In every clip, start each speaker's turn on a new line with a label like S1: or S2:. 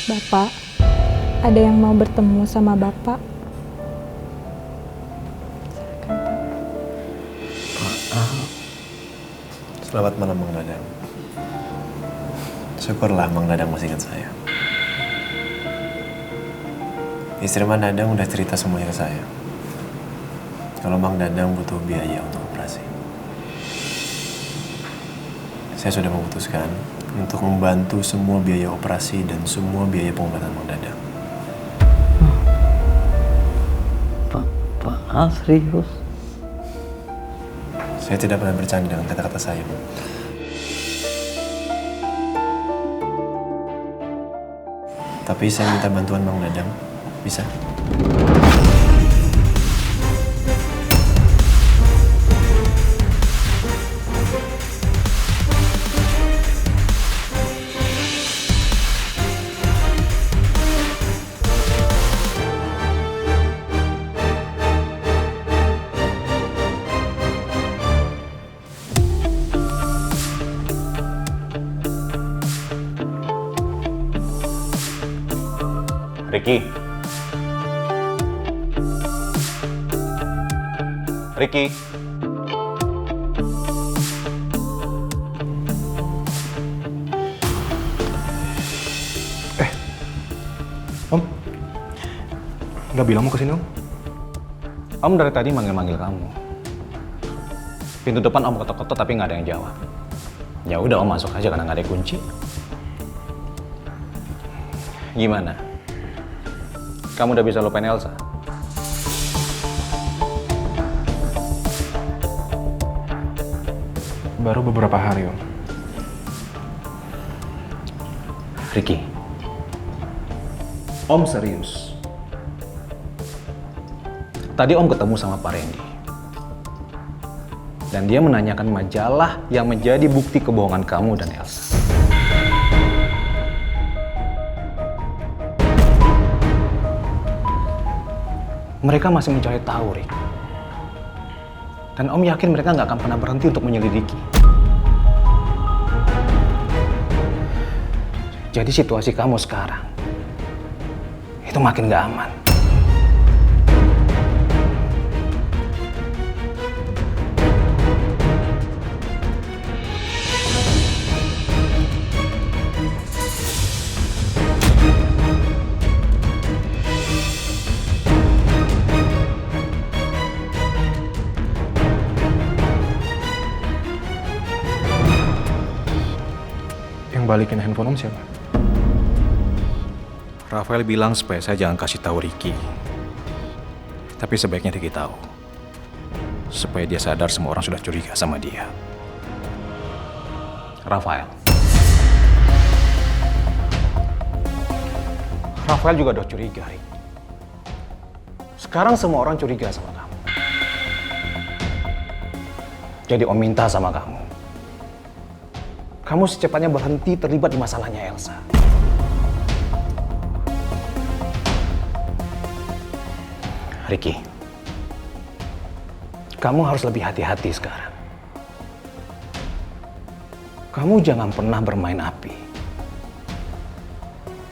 S1: Bapak, ada yang mau bertemu sama Bapak.
S2: Selamat malam, Mang Dadang. Syukurlah Mang Dadang masih ingat saya. Istri Mang Dadang udah cerita semuanya ke saya. Kalau Mang Dadang butuh biaya untuk operasi. Saya sudah memutuskan untuk membantu semua biaya operasi dan semua biaya pengobatan Mang Dadang.
S3: Pak, serius?
S2: Saya tidak pernah bercanda dengan kata-kata saya, Bu. Tapi saya minta bantuan Mang Dadang. Bisa?
S4: Ricky. Ricky.
S5: Om, nggak bilang mau kesini Om?
S4: Om dari tadi manggil-manggil kamu. Pintu depan Om ketok-ketok tapi nggak ada yang jawab. Ya udah Om masuk aja karena nggak ada kunci. Gimana? Kamu udah bisa lupain Elsa?
S5: Baru beberapa hari Om.
S4: Ricky. Om serius. Tadi Om ketemu sama Pak Randy. Dan dia menanyakan majalah yang menjadi bukti kebohongan kamu dan Elsa. Mereka masih mencari tahu, Rick. Dan Om yakin mereka nggak akan pernah berhenti untuk menyelidiki. Jadi situasi kamu sekarang itu makin nggak aman.
S5: Yang balikin handphone Om siapa?
S4: Rafael bilang supaya saya jangan kasih tahu Ricky. Tapi sebaiknya Ricky tahu. Supaya dia sadar semua orang sudah curiga sama dia. Rafael. Rafael juga udah curiga, Rick. Sekarang semua orang curiga sama kamu. Jadi Om minta sama kamu. Kamu secepatnya berhenti terlibat di masalahnya Elsa. Ricky, kamu harus lebih hati-hati sekarang. Kamu jangan pernah bermain api.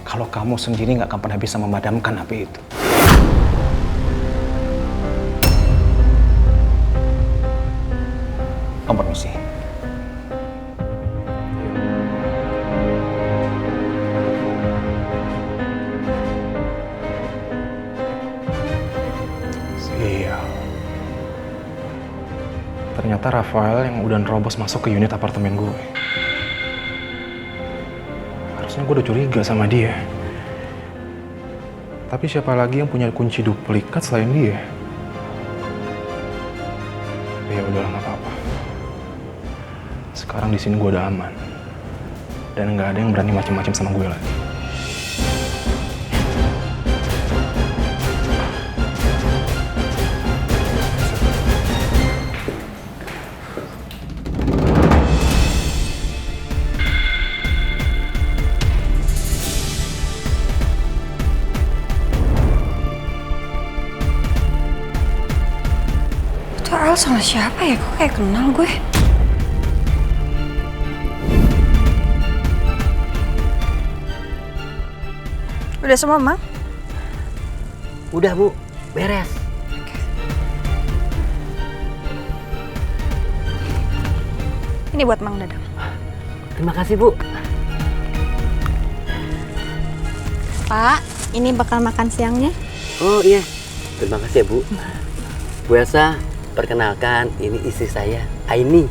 S4: Kalau kamu sendiri nggak akan pernah bisa memadamkan api itu. Om permisi.
S5: Ternyata Rafael yang udah nerobos masuk ke unit apartemen gue. Harusnya gue udah curiga sama dia. Tapi siapa lagi yang punya kunci duplikat selain dia? Ya udahlah, nggak apa-apa. Sekarang di sini gue udah aman. Dan nggak ada yang berani macam-macam sama gue lagi.
S6: Al sama siapa ya? Kok kayak kenal gue? Udah semua, Mang?
S3: Udah Bu, beres.
S6: Ini buat Mang Dadang.
S3: Terima kasih Bu.
S1: Pak, ini bakal makan siangnya.
S3: Oh iya, terima kasih ya Bu. Bu Elsa, perkenalkan ini istri saya, Aini.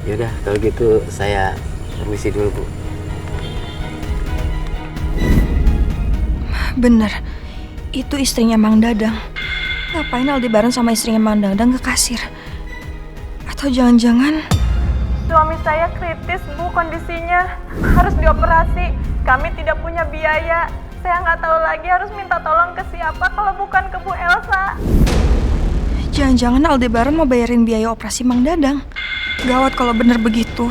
S3: Yaudah, kalau gitu saya permisi dulu Bu.
S6: Bener, itu istrinya Mang Dadang. Ngapain Aldebaran sama istrinya Mang Dadang ke kasir? Atau jangan-jangan...
S7: Suami saya kritis, Bu, kondisinya. Harus dioperasi. Kami tidak punya biaya. Saya nggak tahu lagi harus minta tolong ke siapa kalau bukan ke Bu Elsa.
S6: Jangan-jangan Aldebaran mau bayarin biaya operasi Mang Dadang. Gawat kalau bener begitu.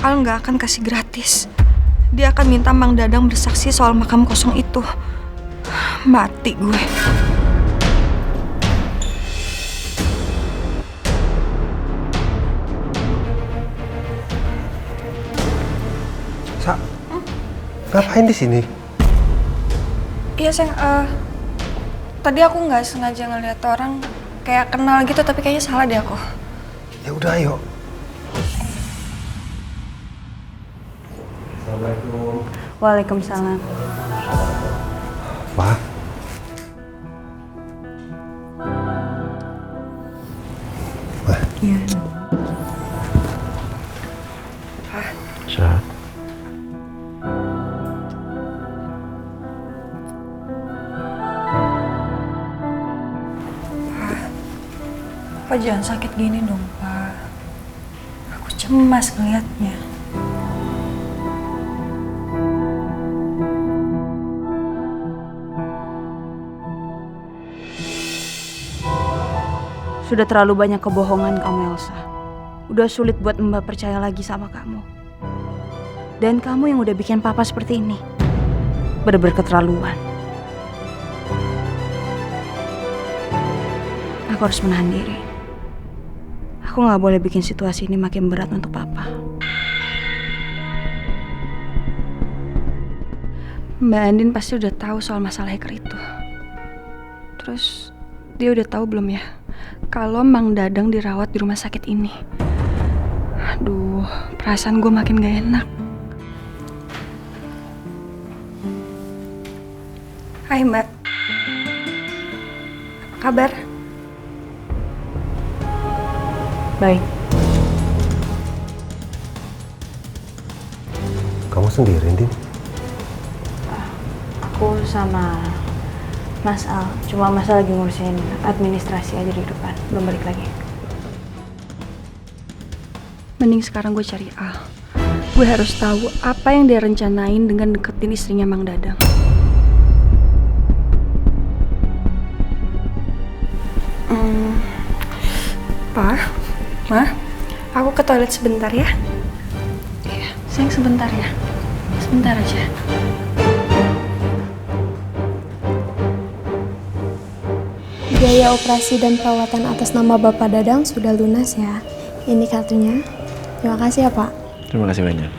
S6: Al nggak akan kasih gratis. Dia akan minta Mang Dadang bersaksi soal makam kosong itu. Mati gue.
S8: Sa, ngapain di sini?
S6: Iya, sayang. Tadi aku nggak sengaja ngeliat orang kayak kenal gitu, tapi kayaknya salah deh aku.
S8: Ya udah, ayo.
S9: Waalaikumsalam.
S8: Wah. Wah.
S9: Iya.
S8: Sa.
S6: Pak, jangan sakit gini dong, Pak. Aku cemas ngeliatnya.
S9: Sudah terlalu banyak kebohongan kamu, Elsa. Udah sulit buat Mbak percaya lagi sama kamu. Dan kamu yang udah bikin papa seperti ini. Bener-bener keterlaluan. Aku harus menahan diri. Aku gak boleh bikin situasi ini makin berat untuk papa. Mbak Andin pasti udah tahu soal masalah hacker itu. Terus dia udah tahu belum ya kalau Mang Dadang dirawat di rumah sakit ini? Aduh, perasaan gue makin gak enak.
S6: Hai, Mbak. Apa kabar?
S9: Baik.
S8: Kamu sendiri, Din?
S9: Aku sama Mas Al. Cuma Mas Al lagi ngurusin administrasi aja di depan. Belum balik lagi. Mending sekarang gue cari Al. Gue harus tahu apa yang dia rencanain dengan deketin istrinya Mang Dadang.
S6: Pak, Ma, aku ke toilet sebentar ya.
S9: Iya, sayang sebentar ya. Sebentar aja.
S1: Biaya operasi dan perawatan atas nama Bapak Dadang sudah lunas ya. Ini kartunya. Terima kasih ya, Pak.
S2: Terima kasih banyak.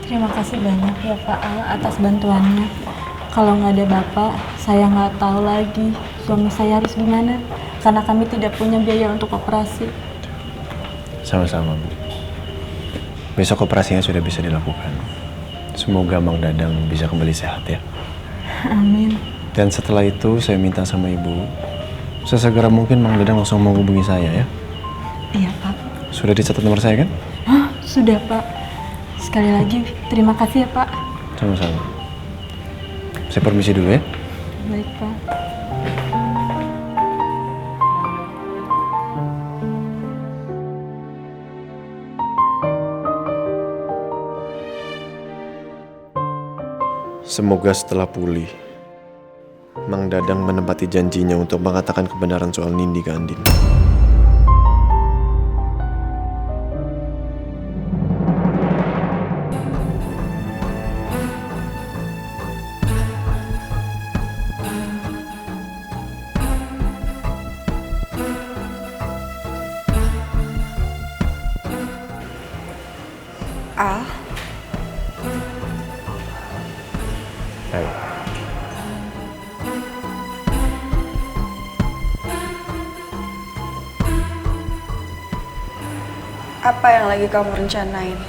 S1: Terima kasih banyak ya Pak Al atas bantuannya. Kalau nggak ada Bapak, saya nggak tahu lagi suami saya harus gimana. Karena kami tidak punya biaya untuk operasi.
S2: Sama-sama, Bu. Besok operasinya sudah bisa dilakukan. Semoga Mang Dadang bisa kembali sehat ya.
S1: Amin.
S2: Dan setelah itu saya minta sama Ibu, sesegera mungkin Mang Dadang langsung menghubungi saya ya.
S1: Iya Pak.
S2: Sudah dicatat nomor saya kan?
S1: Oh, sudah Pak. Sekali lagi terima kasih ya Pak.
S2: Sama-sama. Saya permisi dulu ya.
S1: Baik Pak.
S2: Semoga setelah pulih, Mang Dadang menepati janjinya untuk mengatakan kebenaran soal Nindi ke Andin.
S6: Al,
S2: Ayo.
S6: Apa yang lagi kamu rencanain?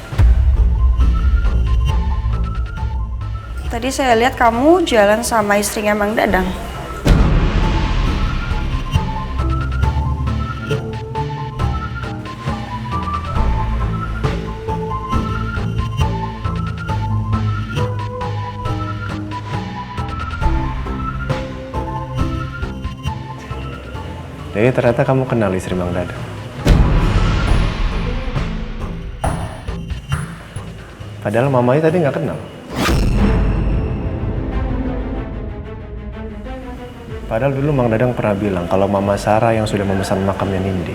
S6: Tadi saya lihat kamu jalan sama istrinya Mang Dadang.
S2: Jadi ternyata kamu kenal istri Mang Dadang. Padahal mamanya tadi nggak kenal. Padahal dulu Mang Dadang pernah bilang kalau Mama Sarah yang sudah memesan makamnya Nindi.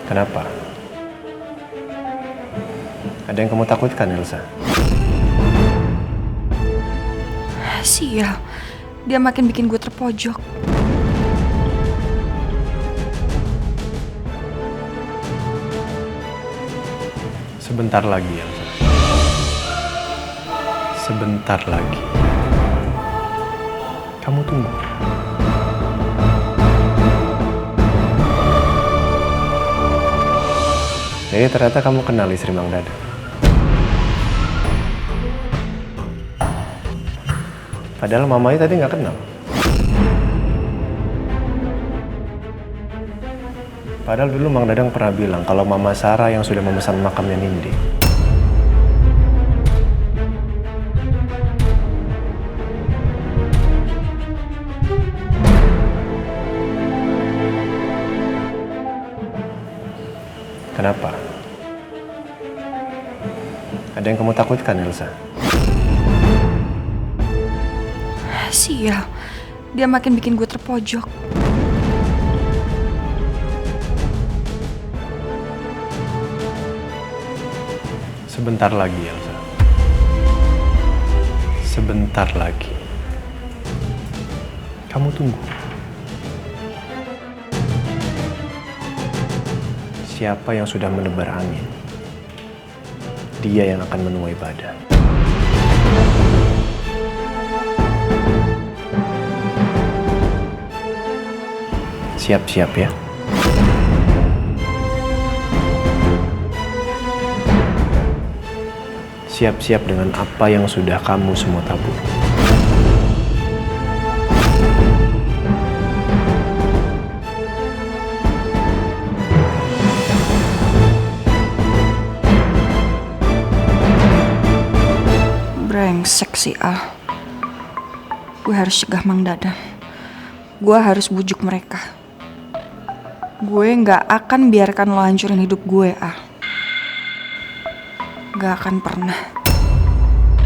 S2: Kenapa? Ada yang kamu takutkan, Elsa?
S6: Sial, dia makin bikin gue terpojok.
S2: Sebentar lagi, Elsa. Sebentar lagi. Kamu tunggu. Jadi ternyata kamu kenal istri Mang Dadang. Padahal mamanya tadi nggak kenal. Padahal dulu Mang Dadang pernah bilang kalau Mama Sarah yang sudah memesan makamnya Nindi. Kenapa? Ada yang kamu takutkan, Elsa?
S6: Sial, dia makin bikin gue terpojok.
S2: Sebentar lagi, Elsa. Sebentar lagi. Kamu tunggu. Siapa yang sudah menebar angin, dia yang akan menuai badan. Siap-siap ya. Siap-siap dengan apa yang sudah kamu semua tabur.
S6: Brengsek si Al. Gue harus cegah Mang Dadang. Gue harus bujuk mereka. Gue gak akan biarkan lo hancurin hidup gue, Al. Gak akan pernah.